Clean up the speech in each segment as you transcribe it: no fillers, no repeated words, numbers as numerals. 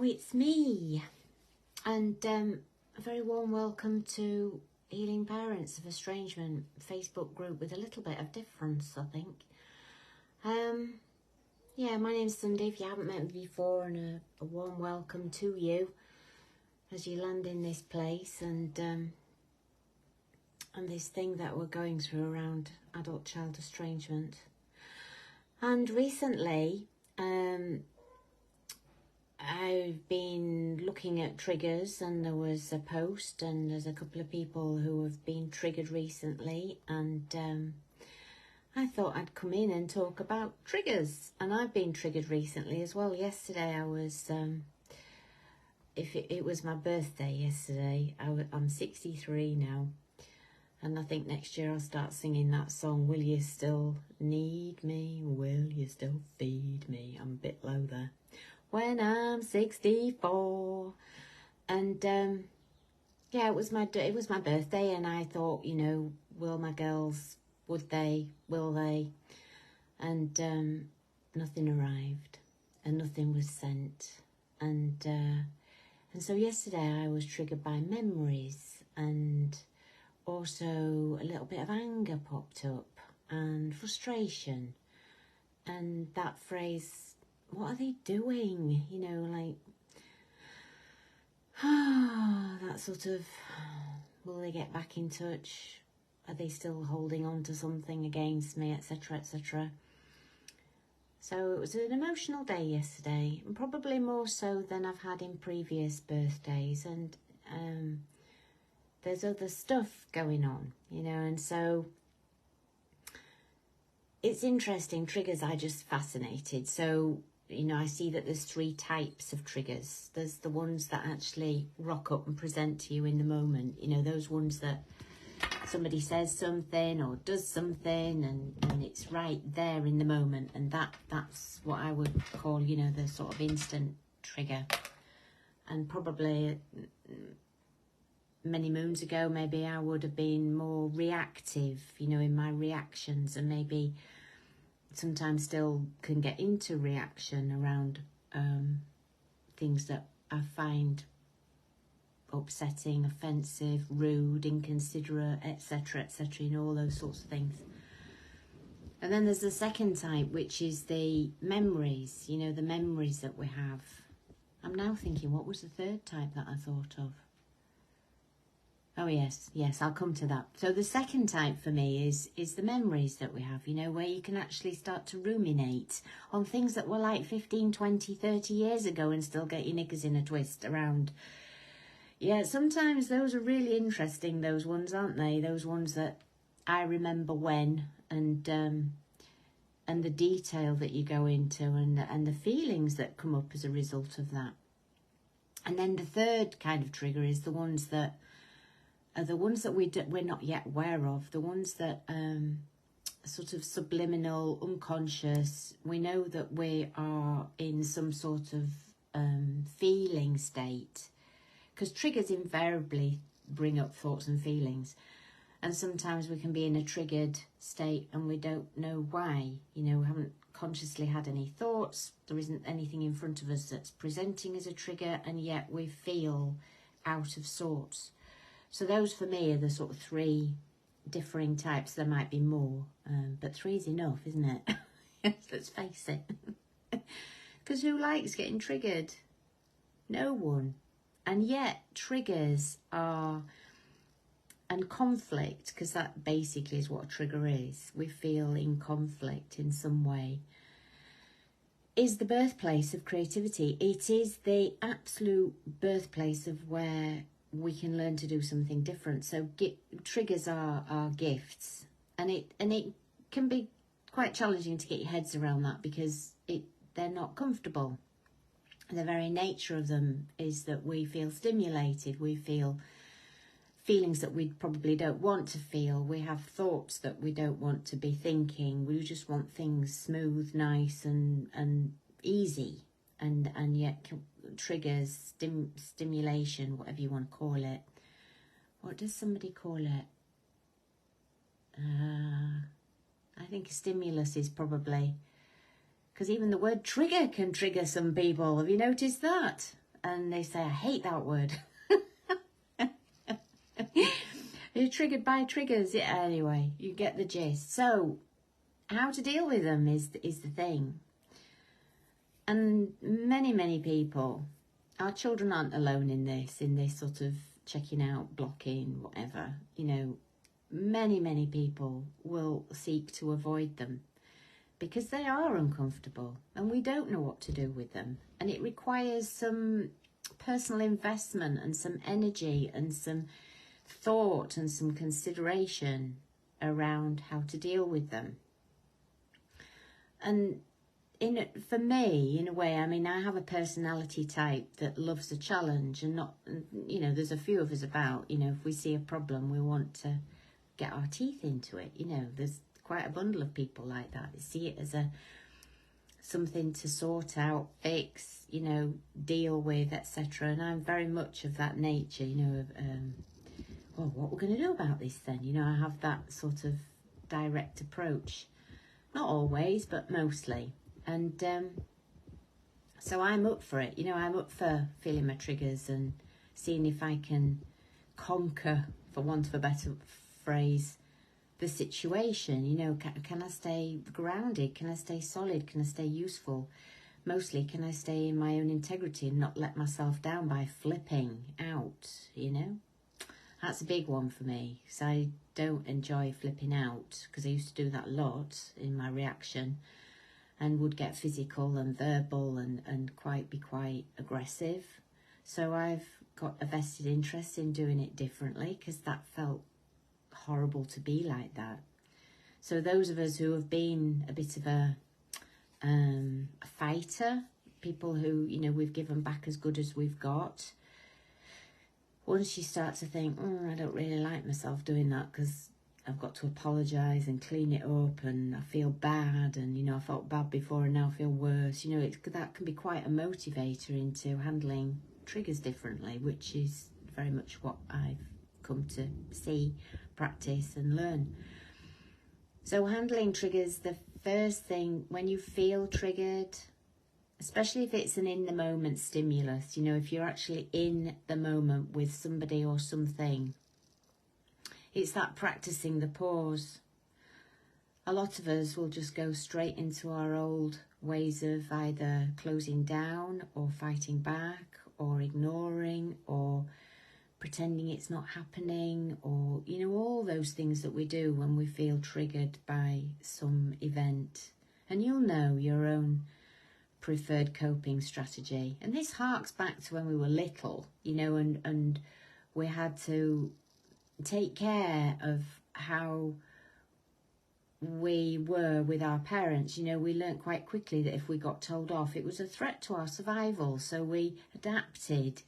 Hello, it's me, and a very warm welcome to Healing Parents of Estrangement Facebook group with a little bit of difference, I think. Yeah, my name's Sunday, if you haven't met me before, and a warm welcome to you as you land in this place and this thing that we're going through around adult-child estrangement. And recently, I've been looking at triggers, and there was a post, and there's a couple of people who have been triggered recently, and I thought I'd come in and talk about triggers. And I've been triggered recently as well. Yesterday I was, it was my birthday yesterday. I'm 63 now, and I think next year I'll start singing that song, Will You Still Need Me? Will you still feed me? I'm a bit low there. When I'm 64. And yeah, it was my birthday, and I thought, you know, will my girls, would they, will they? And nothing arrived, and nothing was sent, and so yesterday I was triggered by memories, and also a little bit of anger popped up, and frustration, and that phrase, what are they doing? You know, like, that sort of, will they get back in touch? Are they still holding on to something against me, etc., etc.? So it was an emotional day yesterday, and probably more so than I've had in previous birthdays. And there's other stuff going on, you know, and so it's interesting. Triggers are just fascinated. So, you know, I see that there's 3 types of triggers. There's the ones that actually rock up and present to you in the moment. You know, those ones that somebody says something or does something, and it's right there in the moment. And that's what I would call, you know, the sort of instant trigger. And probably many moons ago, maybe I would have been more reactive, you know, in my reactions, and maybe sometimes still can get into reaction around things that I find upsetting, offensive, rude, inconsiderate, etc., etc., you know, all those sorts of things. And then there's the second type, which is the memories, you know, the memories that we have. I'm now thinking, what was the third type that I thought of? Oh, yes, I'll come to that. So the second type for me is the memories that we have, you know, where you can actually start to ruminate on things that were like 15, 20, 30 years ago and still get your knickers in a twist around. Yeah, sometimes those are really interesting, those ones, aren't they? Those ones that I remember when, and the detail that you go into, and the feelings that come up as a result of that. And then the third kind of trigger is the ones that are the ones that we're not yet aware of, the ones that sort of subliminal, unconscious. We know that we are in some sort of feeling state, because triggers invariably bring up thoughts and feelings, and sometimes we can be in a triggered state and we don't know why. You know, we haven't consciously had any thoughts, there isn't anything in front of us that's presenting as a trigger, and yet we feel out of sorts. So those for me are the sort of 3 differing types. There might be more, but 3 is enough, isn't it? Let's face it. Because who likes getting triggered? No one. And yet triggers are, and conflict, because that basically is what a trigger is. We feel in conflict in some way, is the birthplace of creativity. It is the absolute birthplace of where we can learn to do something different. So triggers are gifts, and it can be quite challenging to get your heads around that, because they're not comfortable. The very nature of them is that we feel stimulated, we feel feelings that we probably don't want to feel, we have thoughts that we don't want to be thinking, we just want things smooth, nice and easy, and yet triggers, stimulation, whatever you want to call it. What does somebody call it? I think a stimulus is probably, because even the word trigger can trigger some people. Have you noticed that? and they say, I hate that word. You're triggered by triggers. Yeah, anyway, you get the gist. So how to deal with them is the thing. And many people, our children aren't alone in this sort of checking out, blocking, whatever. You know, many people will seek to avoid them because they are uncomfortable and we don't know what to do with them. And it requires some personal investment and some energy and some thought and some consideration around how to deal with them. And for me, in a way, I mean, I have a personality type that loves a challenge and not, you know, there's a few of us about, you know, if we see a problem, we want to get our teeth into it. You know, there's quite a bundle of people like that. They see it as something to sort out, fix, you know, deal with, etc. And I'm very much of that nature, you know, well, what we're going to do about this then? You know, I have that sort of direct approach. Not always, but mostly. And so I'm up for it. You know, I'm up for feeling my triggers and seeing if I can conquer, for want of a better phrase, the situation. You know, can I stay grounded? Can I stay solid? Can I stay useful? Mostly, can I stay in my own integrity and not let myself down by flipping out, you know? That's a big one for me, because I don't enjoy flipping out, because I used to do that a lot in my reaction and would get physical and verbal and be quite aggressive. So I've got a vested interest in doing it differently, because that felt horrible to be like that. So those of us who have been a bit of a fighter, people who, you know, we've given back as good as we've got, once you start to think, I don't really like myself doing that because I've got to apologise and clean it up and I feel bad, and, you know, I felt bad before and now I feel worse. You know, that can be quite a motivator into handling triggers differently, which is very much what I've come to see, practice and learn. So handling triggers, the first thing, when you feel triggered, especially if it's an in-the-moment stimulus, you know, if you're actually in the moment with somebody or something, it's that practicing the pause. A lot of us will just go straight into our old ways of either closing down or fighting back or ignoring or pretending it's not happening, or, you know, all those things that we do when we feel triggered by some event. And you'll know your own preferred coping strategy. And this harks back to when we were little, you know, and we had to take care of how we were with our parents. You know, we learnt quite quickly that if we got told off, it was a threat to our survival. So we adapted,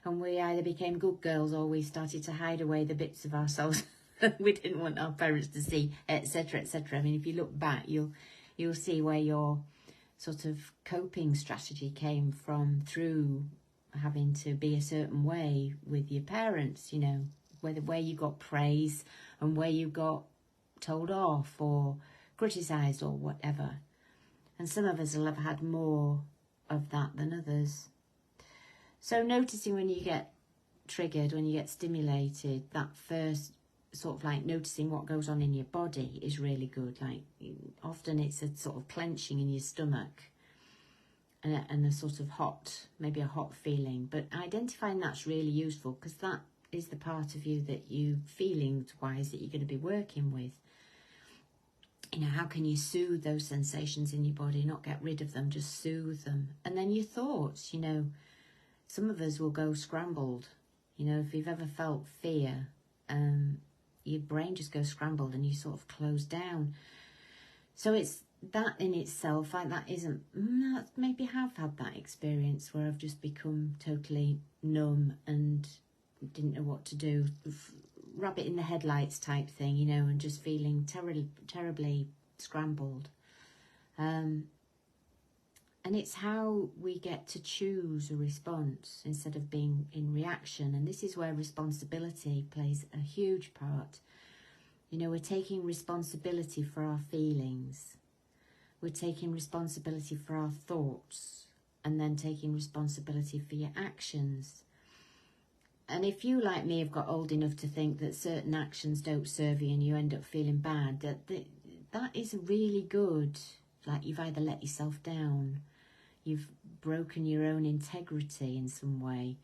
and we either became good girls or we started to hide away the bits of ourselves we didn't want our parents to see, etc., etc. I mean, if you look back, you'll see where your sort of coping strategy came from, through having to be a certain way with your parents, you know, where you got praise and where you got told off or criticised or whatever. And some of us will have had more of that than others. So noticing when you get triggered, when you get stimulated, that first sort of like noticing what goes on in your body is really good. Like often it's a sort of clenching in your stomach and a sort of hot, maybe a hot feeling. But identifying that's really useful, because that is the part of you that you feelings-wise that you're going to be working with. You know, how can you soothe those sensations in your body, not get rid of them, just soothe them. And then your thoughts, you know, some of us will go scrambled. You know, if you've ever felt fear, your brain just goes scrambled and you sort of close down. So it's that in itself, like that isn't, maybe have had that experience where I've just become totally numb and didn't know what to do, rabbit in the headlights type thing, you know, and just feeling terribly scrambled. And it's how we get to choose a response instead of being in reaction. And this is where responsibility plays a huge part. You know, we're taking responsibility for our feelings. We're taking responsibility for our thoughts. and then taking responsibility for your actions. And if you, like me, have got old enough to think that certain actions don't serve you and you end up feeling bad, that is really good. Like you've either let yourself down, you've broken your own integrity in some way.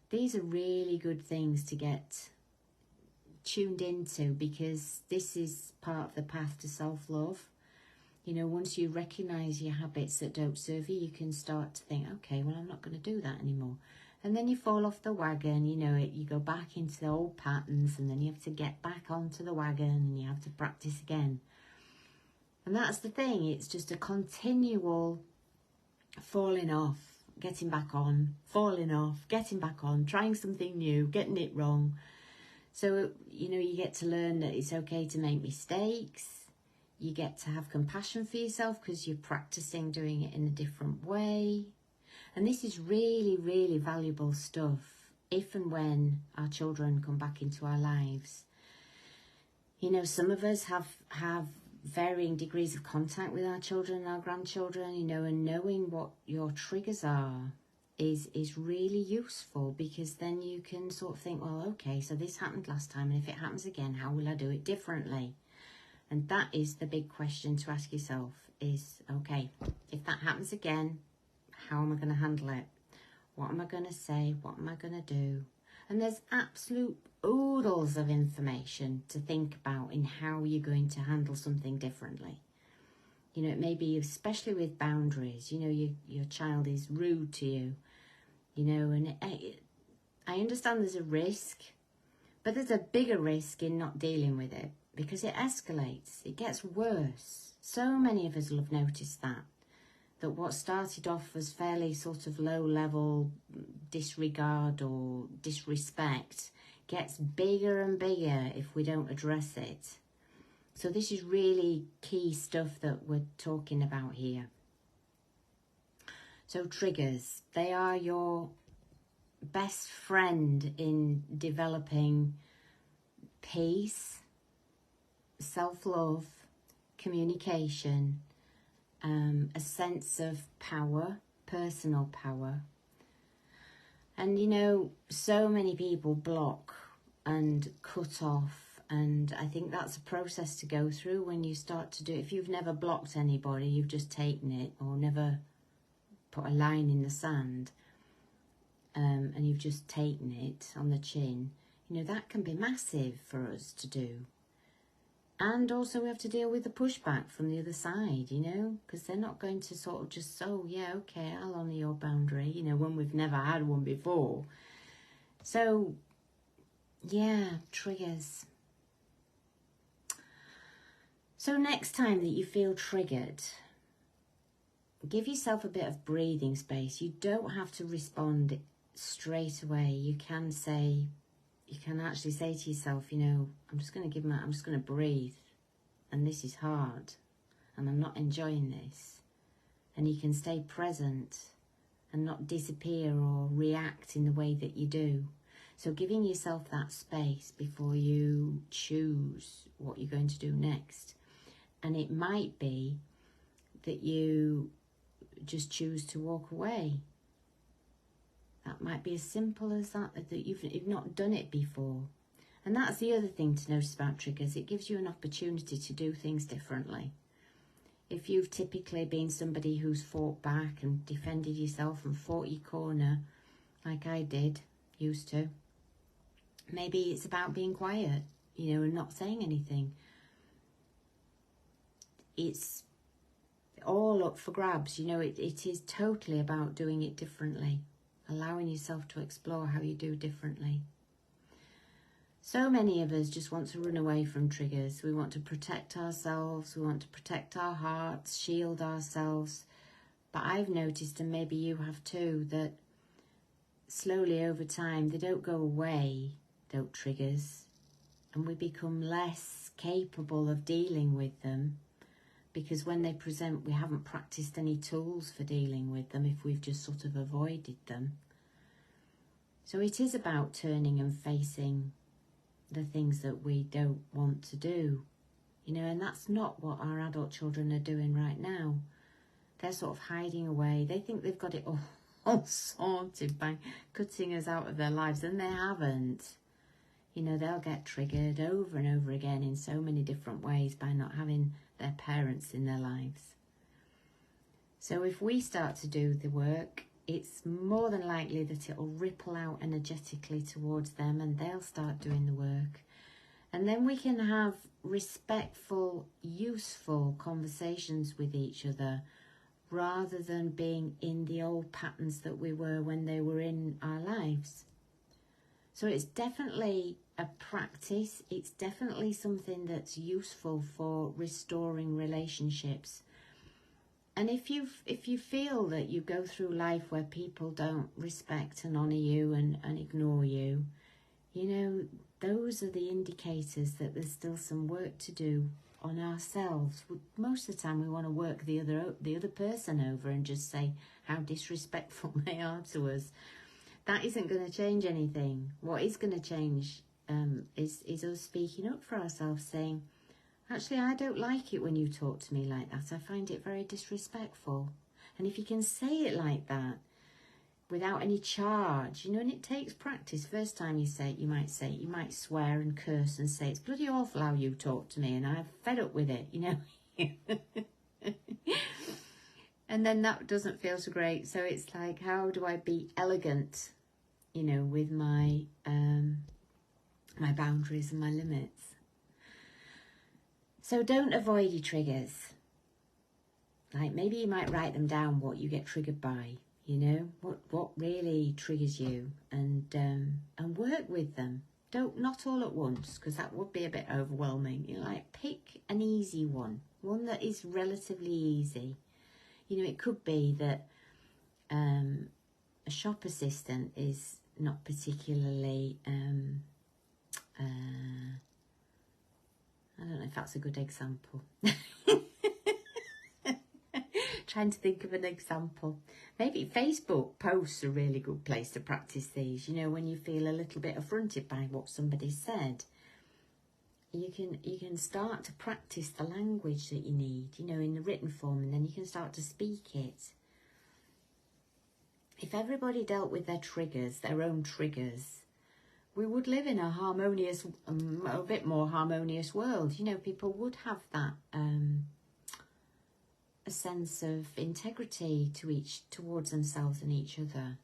These are really good things to get tuned into, because this is part of the path to self-love. You know, once you recognise your habits that don't serve you, you can start to think, okay, well, I'm not going to do that anymore. And then you fall off the wagon, you know it, you go back into the old patterns, and then you have to get back onto the wagon and you have to practice again. And that's the thing, it's just a continual falling off, getting back on, falling off, getting back on, trying something new, getting it wrong. So, you know, you get to learn that it's okay to make mistakes. You get to have compassion for yourself because you're practicing doing it in a different way. And this is really, really valuable stuff if and when our children come back into our lives. You know, some of us have varying degrees of contact with our children and our grandchildren, you know, and knowing what your triggers are is really useful, because then you can sort of think, well, okay, so this happened last time, and if it happens again, how will I do it differently? And that is the big question to ask yourself is, okay, if that happens again, how am I going to handle it? What am I going to say? What am I going to do? And there's absolute oodles of information to think about in how you're going to handle something differently. You know, it may be, especially with boundaries, you know, your child is rude to you, you know, and I understand there's a risk, but there's a bigger risk in not dealing with it, because it escalates, it gets worse. So many of us will have noticed that what started off as fairly sort of low level disregard or disrespect gets bigger and bigger if we don't address it. So this is really key stuff that we're talking about here. So triggers, they are your best friend in developing peace, self-love, communication, a sense of power, personal power. And you know, so many people block and cut off, and I think that's a process to go through when you start to do it. If you've never blocked anybody, you've just taken it, or never put a line in the sand, and you've just taken it on the chin, you know, that can be massive for us to do. And also we have to deal with the pushback from the other side, you know, because they're not going to sort of just, oh, yeah, okay, I'll honour your boundary, you know, when we've never had one before. So, yeah, triggers. So next time that you feel triggered, give yourself a bit of breathing space. You don't have to respond straight away. You can actually say to yourself, you know, I'm just going to breathe, and this is hard, and I'm not enjoying this. And you can stay present and not disappear or react in the way that you do. So giving yourself that space before you choose what you're going to do next. And it might be that you just choose to walk away. That might be as simple as that you've not done it before. And that's the other thing to notice about triggers. It gives you an opportunity to do things differently. If you've typically been somebody who's fought back and defended yourself and fought your corner, like I used to, maybe it's about being quiet, you know, and not saying anything. It's all up for grabs, you know, it is totally about doing it differently, allowing yourself to explore how you do differently. So many of us just want to run away from triggers. We want to protect ourselves, we want to protect our hearts, shield ourselves. But I've noticed, and maybe you have too, that slowly over time they don't go away, those triggers, and we become less capable of dealing with them, because when they present, we haven't practiced any tools for dealing with them if we've just sort of avoided them. So it is about turning and facing the things that we don't want to do, you know, and that's not what our adult children are doing right now. They're sort of hiding away. They think they've got it all sorted by cutting us out of their lives, and they haven't. You know, they'll get triggered over and over again in so many different ways by not having their parents in their lives. So if we start to do the work, it's more than likely that it'll ripple out energetically towards them, and they'll start doing the work. And then we can have respectful, useful conversations with each other, rather than being in the old patterns that we were when they were in our lives. So it's definitely a practice. It's definitely something that's useful for restoring relationships. And if you feel that you go through life where people don't respect and honour you and ignore you, you know, those are the indicators that there's still some work to do on ourselves. Most of the time we want to work the other person over and just say how disrespectful they are to us. That isn't going to change anything. What is going to change is us speaking up for ourselves, saying, actually, I don't like it when you talk to me like that. I find it very disrespectful. And if you can say it like that, without any charge, you know, and it takes practice. First time you say it, you might swear and curse and say, it's bloody awful how you talk to me and I'm fed up with it, you know. And then that doesn't feel so great. So it's like, how do I be elegant, you know, with my my boundaries and my limits? So don't avoid your triggers. Like, maybe you might write them down, what you get triggered by, you know, what really triggers you, and work with them. Not all at once, because that would be a bit overwhelming. You know, like, pick an easy one that is relatively easy. You know, it could be that a shop assistant is not particularly I don't know if that's a good example. Trying to think of an example. Maybe Facebook posts are a really good place to practice these. You know, when you feel a little bit affronted by what somebody said, you can start to practice the language that you need, you know, in the written form, and then you can start to speak it. If everybody dealt with their triggers, their own triggers, we would live in a harmonious, a bit more harmonious world. You know, people would have that a sense of integrity towards themselves and each other.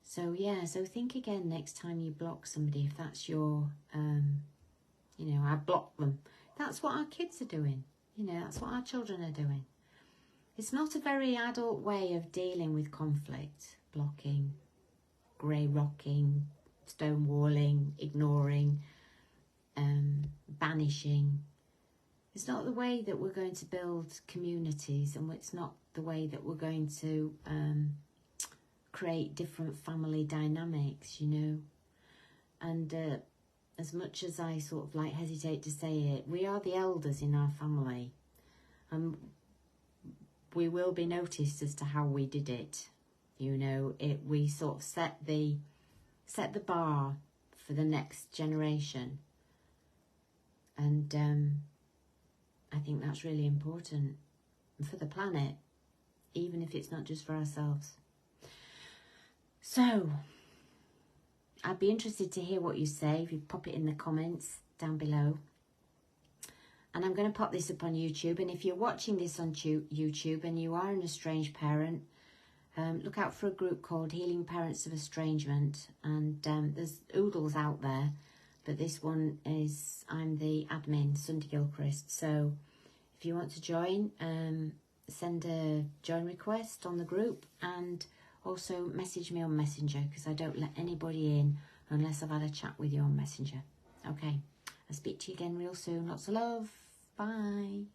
So yeah, so think again next time you block somebody, if that's your, you know, I block them. That's what our kids are doing. You know, that's what our children are doing. It's not a very adult way of dealing with conflict, blocking, grey rocking, stonewalling, ignoring, banishing. It's not the way that we're going to build communities, and it's not the way that we're going to create different family dynamics, you know. And as much as I sort of like hesitate to say it, we are the elders in our family, and we will be noticed as to how we did it. You know, we sort of set the bar for the next generation, and I think that's really important for the planet, even if it's not just for ourselves. So I'd be interested to hear what you say, if you pop it in the comments down below. And I'm going to pop this up on YouTube, and if you're watching this on YouTube and you are an estranged parent, look out for a group called Healing Parents of Estrangement, and there's oodles out there, but this one is, I'm the admin, Sunday Gilchrist. So if you want to join, send a join request on the group, and also message me on Messenger, because I don't let anybody in unless I've had a chat with you on Messenger. Okay, I'll speak to you again real soon. Lots of love. Bye.